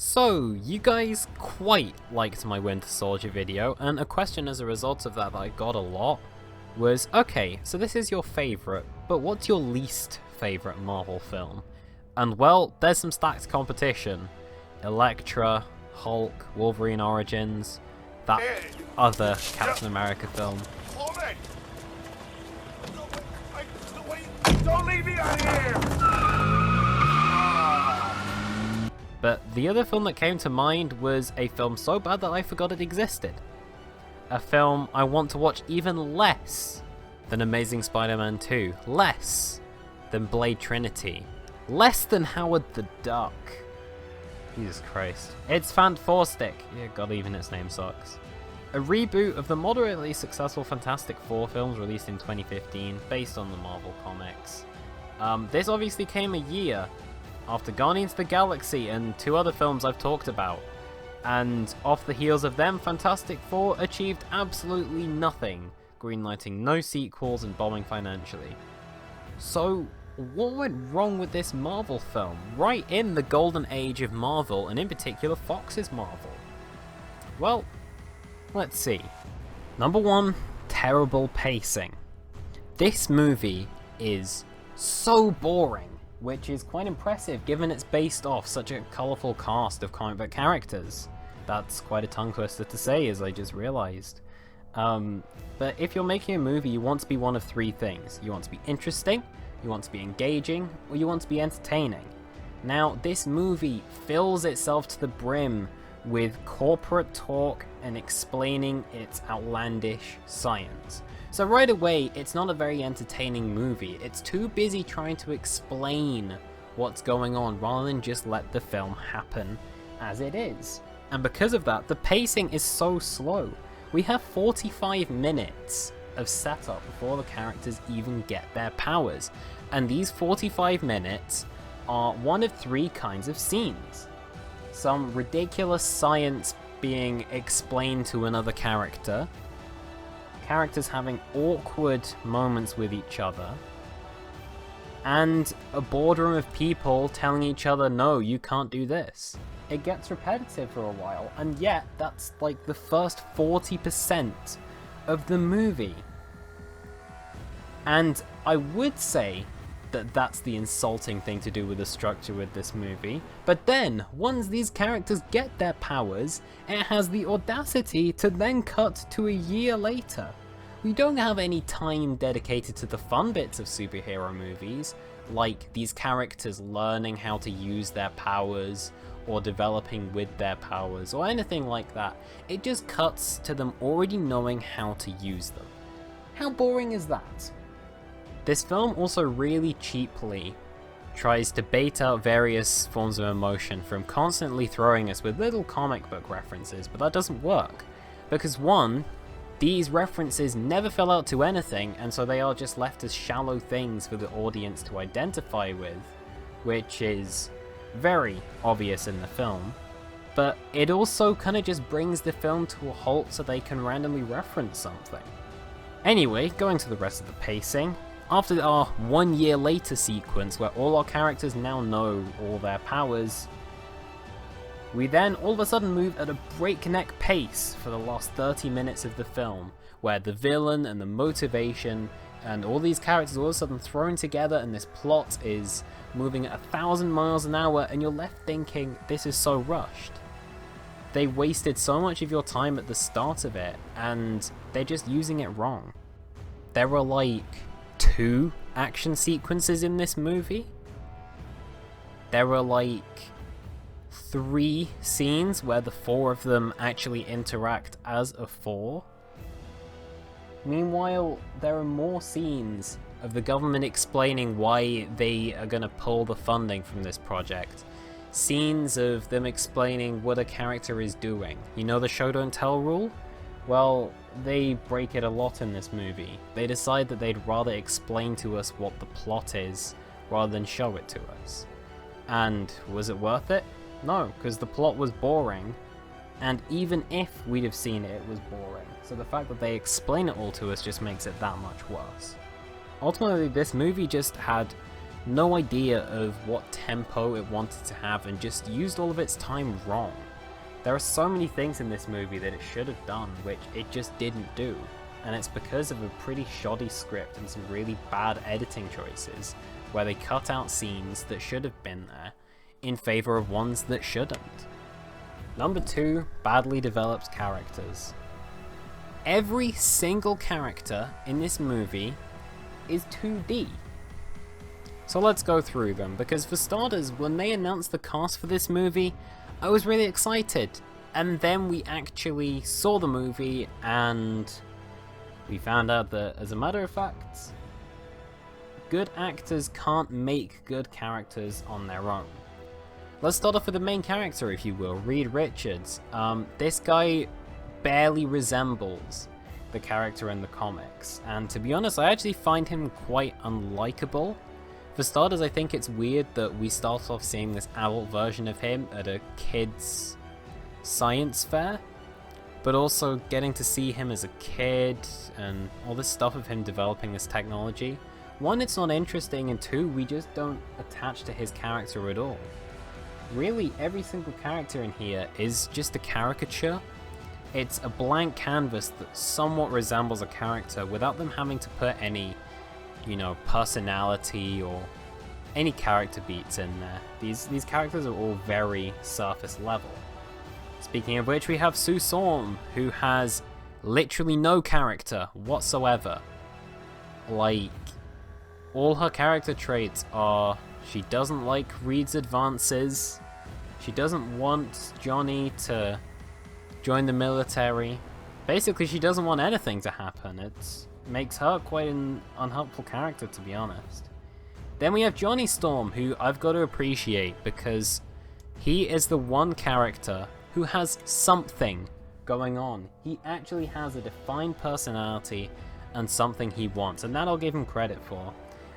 So, you guys quite liked my Winter Soldier video, and a question as a result of that I got a lot was, okay, so this is your favourite, but what's your least favourite Marvel film? And well, there's some stacked competition. Elektra, Hulk, Wolverine Origins, that other Captain America film. Don't leave me out here! But the other film that came to mind was a film so bad that I forgot it existed. A film I want to watch even less than Amazing Spider-Man 2, less than Blade Trinity, less than Howard the Duck. Jesus Christ. It's Fant4stic. Yeah, god, even its name sucks. A reboot of the moderately successful Fantastic Four films released in 2015, based on the Marvel comics. This obviously came a year after Guardians of the Galaxy and two other films I've talked about, and off the heels of them, Fantastic Four achieved absolutely nothing, greenlighting no sequels and bombing financially. So, what went wrong with this Marvel film, right in the golden age of Marvel, and in particular Fox's Marvel? Well, let's see. Number one, terrible pacing. This movie is so boring, which is quite impressive given it's based off such a colourful cast of comic book characters. That's quite a tongue twister to say, as I just realised. But if you're making a movie, you want to be one of three things. You want to be interesting, you want to be engaging, or you want to be entertaining. Now, this movie fills itself to the brim with corporate talk and explaining its outlandish science. So right away, it's not a very entertaining movie. It's too busy trying to explain what's going on rather than just let the film happen as it is. And because of that, the pacing is so slow. We have 45 minutes of setup before the characters even get their powers. And these 45 minutes are one of three kinds of scenes. Some ridiculous science being explained to another character, characters having awkward moments with each other, and a boardroom of people telling each other, no, you can't do this. It gets repetitive for a while, and yet that's like the first 40% of the movie. And I would say that that's the insulting thing to do with the structure with this movie, but then, once these characters get their powers, it has the audacity to then cut to a year later. We don't have any time dedicated to the fun bits of superhero movies, like these characters learning how to use their powers, or developing with their powers, or anything like that. It just cuts to them already knowing how to use them. How boring is that? This film also really cheaply tries to bait out various forms of emotion from constantly throwing us with little comic book references, but that doesn't work. Because one, these references never fill out to anything, and so they are just left as shallow things for the audience to identify with, which is very obvious in the film. But it also kind of just brings the film to a halt so they can randomly reference something. Anyway, going to the rest of the pacing. After our 1 year later sequence where all our characters now know all their powers, we then all of a sudden move at a breakneck pace for the last 30 minutes of the film, where the villain and the motivation and all these characters are all of a sudden thrown together and this plot is moving at 1,000 miles an hour, and you're left thinking, this is so rushed. They wasted so much of your time at the start of it, and they're just using it wrong. There were like 2 action sequences in this movie. There were like 3 scenes where the 4 of them actually interact as a 4. Meanwhile, there are more scenes of the government explaining why they are going to pull the funding from this project. Scenes of them explaining what a character is doing. You know the show don't tell rule? Well, they break it a lot in this movie. They decide that they'd rather explain to us what the plot is rather than show it to us. And was it worth it? No, because the plot was boring, and even if we'd have seen it, it was boring. So the fact that they explain it all to us just makes it that much worse. Ultimately, this movie just had no idea of what tempo it wanted to have and just used all of its time wrong. There are so many things in this movie that it should have done, which it just didn't do. And it's because of a pretty shoddy script and some really bad editing choices, where they cut out scenes that should have been there in favor of ones that shouldn't. Number 2, badly developed characters. Every single character in this movie is 2D. So let's go through them, because for starters, when they announced the cast for this movie, I was really excited. And then we actually saw the movie and we found out that, as a matter of fact, good actors can't make good characters on their own. Let's start off with the main character, if you will, Reed Richards. This guy barely resembles the character in the comics, and to be honest, I actually find him quite unlikable. For starters, I think it's weird that we start off seeing this adult version of him at a kid's science fair, but also getting to see him as a kid and all this stuff of him developing this technology. One, it's not interesting, and two, we just don't attach to his character at all. Really, every single character in here is just a caricature. It's a blank canvas that somewhat resembles a character without them having to put any, personality or any character beats in there. These characters are all very surface level. Speaking of which, we have Sue Storm, who has literally no character whatsoever. Like, all her character traits are, she doesn't like Reed's advances, she doesn't want Johnny to join the military. Basically, she doesn't want anything to happen. It makes her quite an unhelpful character, to be honest. Then we have Johnny Storm, who I've got to appreciate because he is the one character who has something going on. He actually has a defined personality and something he wants, and that I'll give him credit for.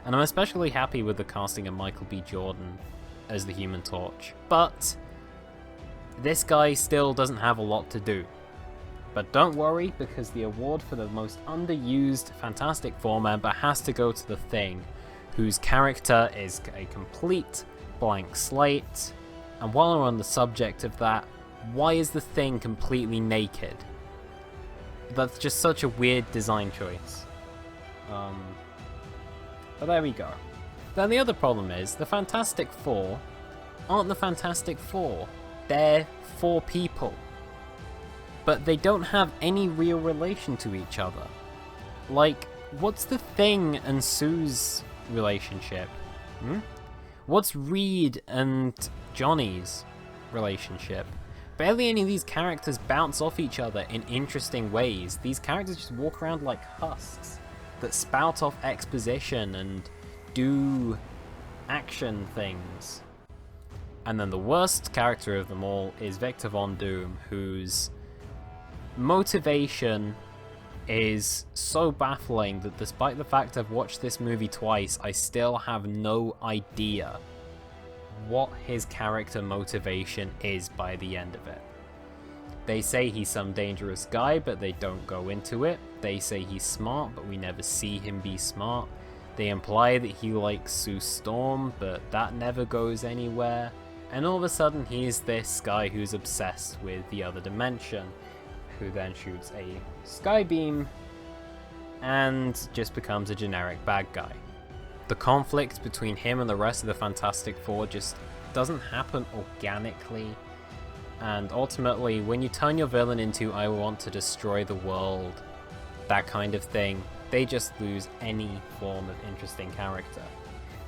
And I'm especially happy with the casting of Michael B. Jordan as the Human Torch. But this guy still doesn't have a lot to do. But don't worry, because the award for the most underused Fantastic Four member has to go to the Thing, whose character is a complete blank slate. And while we're on the subject of that, why is the Thing completely naked? That's just such a weird design choice. But there we go. Then the other problem is, the Fantastic Four aren't the Fantastic Four. They're 4 people. But they don't have any real relation to each other. Like, what's the Thing and Sue's relationship? What's Reed and Johnny's relationship? Barely any of these characters bounce off each other in interesting ways. These characters just walk around like husks that spout off exposition and do action things. And then the worst character of them all is Victor Von Doom, whose motivation is so baffling that despite the fact I've watched this movie twice, I still have no idea what his character motivation is by the end of it. They say he's some dangerous guy, but they don't go into it. They say he's smart, but we never see him be smart. They imply that he likes Sue Storm, but that never goes anywhere. And all of a sudden he's this guy who's obsessed with the other dimension, who then shoots a sky beam and just becomes a generic bad guy. The conflict between him and the rest of the Fantastic Four just doesn't happen organically, and ultimately when you turn your villain into "I want to destroy the world," that kind of thing, they just lose any form of interesting character.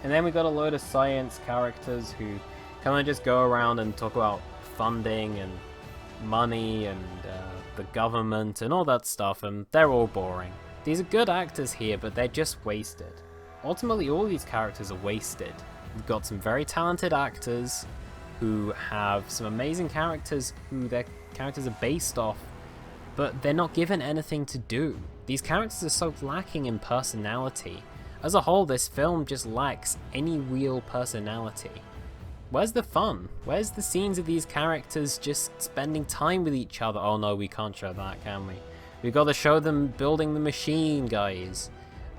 And then we got a load of science characters who kind of just go around and talk about funding and money and the government and all that stuff, and they're all boring. These are good actors here, but they're just wasted. Ultimately, all these characters are wasted. We've got some very talented actors who have some amazing characters who their characters are based off, but they're not given anything to do. These characters are so lacking in personality. As a whole, this film just lacks any real personality. Where's the fun? Where's the scenes of these characters just spending time with each other? Oh no, we can't show that, can we? We've got to show them building the machine, guys.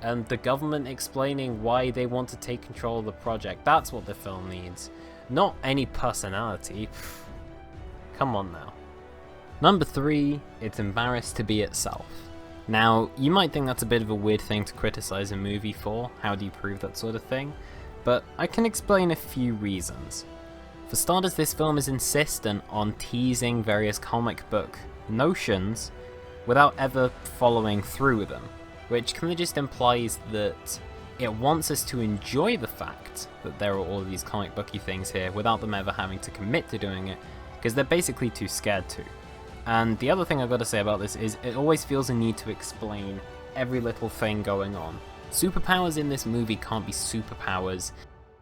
and the government explaining why they want to take control of the project. That's what the film needs. Not any personality. Come on now. Number 3, it's embarrassed to be itself. Now, you might think that's a bit of a weird thing to criticize a movie for. How do you prove that sort of thing? But I can explain a few reasons. For starters, this film is insistent on teasing various comic book notions without ever following through with them, which kind of just implies that it wants us to enjoy the fact that there are all of these comic booky things here without them ever having to commit to doing it, because they're basically too scared to. And the other thing I've got to say about this is it always feels a need to explain every little thing going on. Superpowers in this movie can't be superpowers.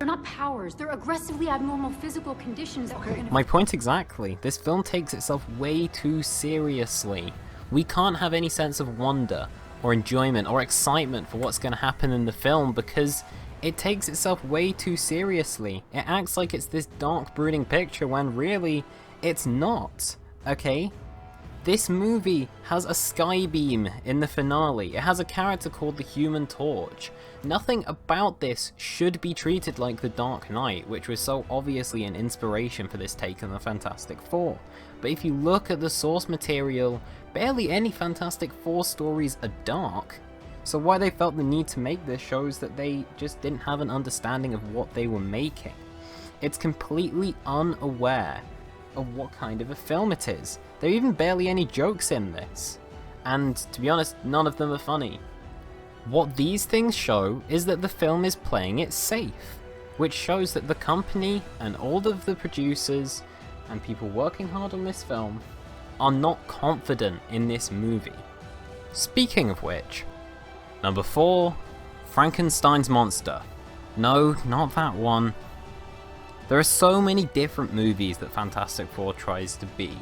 They're not powers, they're aggressively abnormal physical conditions that we're gonna... My point exactly. This film takes itself way too seriously. We can't have any sense of wonder, or enjoyment, or excitement for what's going to happen in the film because it takes itself way too seriously. It acts like it's this dark, brooding picture when really, it's not, okay? This movie has a skybeam in the finale. It has a character called the Human Torch. Nothing about this should be treated like The Dark Knight, which was so obviously an inspiration for this take on the Fantastic Four. But if you look at the source material, barely any Fantastic Four stories are dark. So why they felt the need to make this shows that they just didn't have an understanding of what they were making. It's completely unaware of what kind of a film it is. There are even barely any jokes in this. And to be honest, none of them are funny. What these things show is that the film is playing it safe, which shows that the company and all of the producers and people working hard on this film are not confident in this movie. Speaking of which, number 4, Frankenstein's monster. No, not that one. There are so many different movies that Fantastic Four tries to be.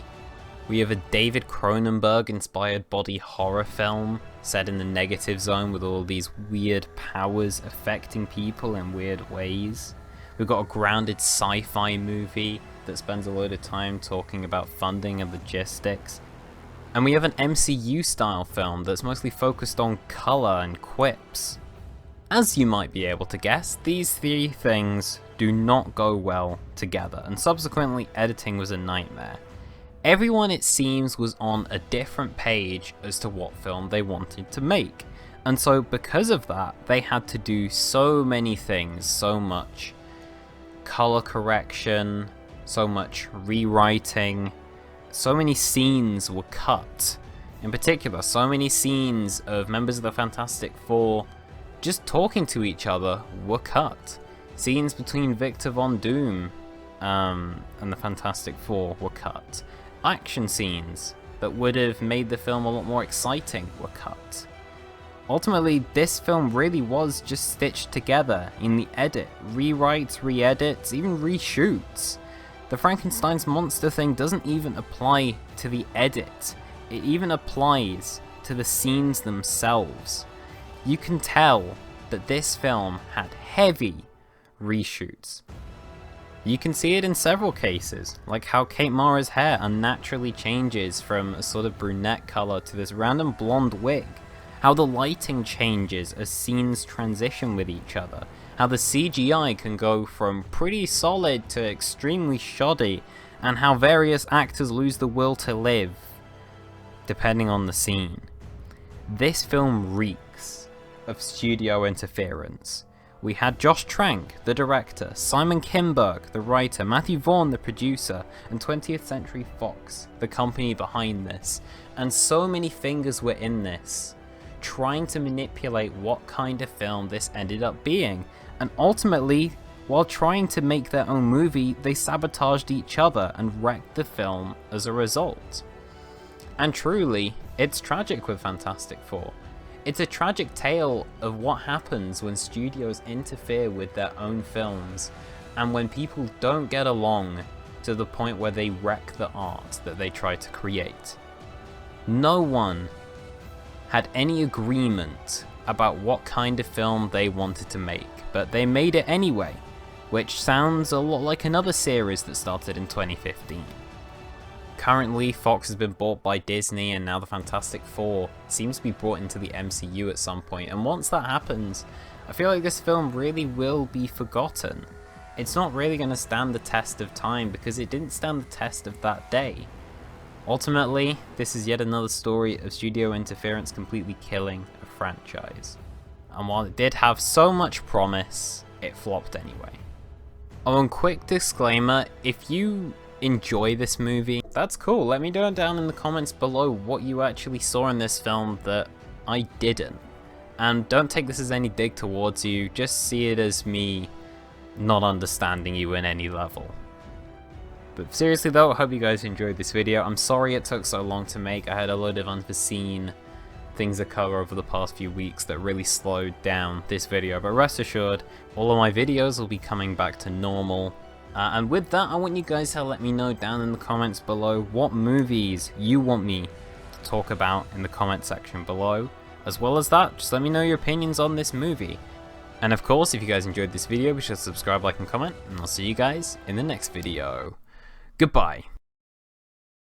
We have a David Cronenberg-inspired body horror film set in the negative zone with all these weird powers affecting people in weird ways. We've got a grounded sci-fi movie that spends a load of time talking about funding and logistics. And we have an MCU-style film that's mostly focused on colour and quips. As you might be able to guess, these 3 things do not go well together, and subsequently editing was a nightmare. Everyone, it seems, was on a different page as to what film they wanted to make, and so because of that, they had to do so many things, so much color correction, so much rewriting, so many scenes were cut. In particular, so many scenes of members of the Fantastic Four just talking to each other were cut. Scenes between Victor Von Doom and the Fantastic Four were cut. Action scenes that would have made the film a lot more exciting were cut. Ultimately, this film really was just stitched together in the edit. Rewrites, re-edits, even reshoots. The Frankenstein's monster thing doesn't even apply to the edit. It even applies to the scenes themselves. You can tell that this film had heavy reshoots. You can see it in several cases, like how Kate Mara's hair unnaturally changes from a sort of brunette colour to this random blonde wig, how the lighting changes as scenes transition with each other, how the CGI can go from pretty solid to extremely shoddy, and how various actors lose the will to live, depending on the scene. This film reeks of studio interference. We had Josh Trank, the director, Simon Kinberg, the writer, Matthew Vaughn, the producer, and 20th Century Fox, the company behind this. And so many fingers were in this, trying to manipulate what kind of film this ended up being. And ultimately, while trying to make their own movie, they sabotaged each other and wrecked the film as a result. And truly, it's tragic with Fantastic Four. It's a tragic tale of what happens when studios interfere with their own films, and when people don't get along to the point where they wreck the art that they try to create. No one had any agreement about what kind of film they wanted to make, but they made it anyway, which sounds a lot like another series that started in 2015. Currently, Fox has been bought by Disney, and now the Fantastic Four seems to be brought into the MCU at some point. And once that happens, I feel like this film really will be forgotten. It's not really going to stand the test of time because it didn't stand the test of that day. Ultimately, this is yet another story of studio interference completely killing a franchise. And while it did have so much promise, it flopped anyway. Oh, and quick disclaimer, if you enjoy this movie, that's cool. Let me know down in the comments below what you actually saw in this film that I didn't. And don't take this as any dig towards you, just see it as me not understanding you in any level. But seriously though, I hope you guys enjoyed this video. I'm sorry it took so long to make. I had a load of unforeseen things occur over the past few weeks that really slowed down this video, but rest assured, all of my videos will be coming back to normal. And with that, I want you guys to let me know down in the comments below what movies you want me to talk about in the comment section below. As well as that, just let me know your opinions on this movie. And of course, if you guys enjoyed this video, be sure to subscribe, like, and comment, and I'll see you guys in the next video. Goodbye.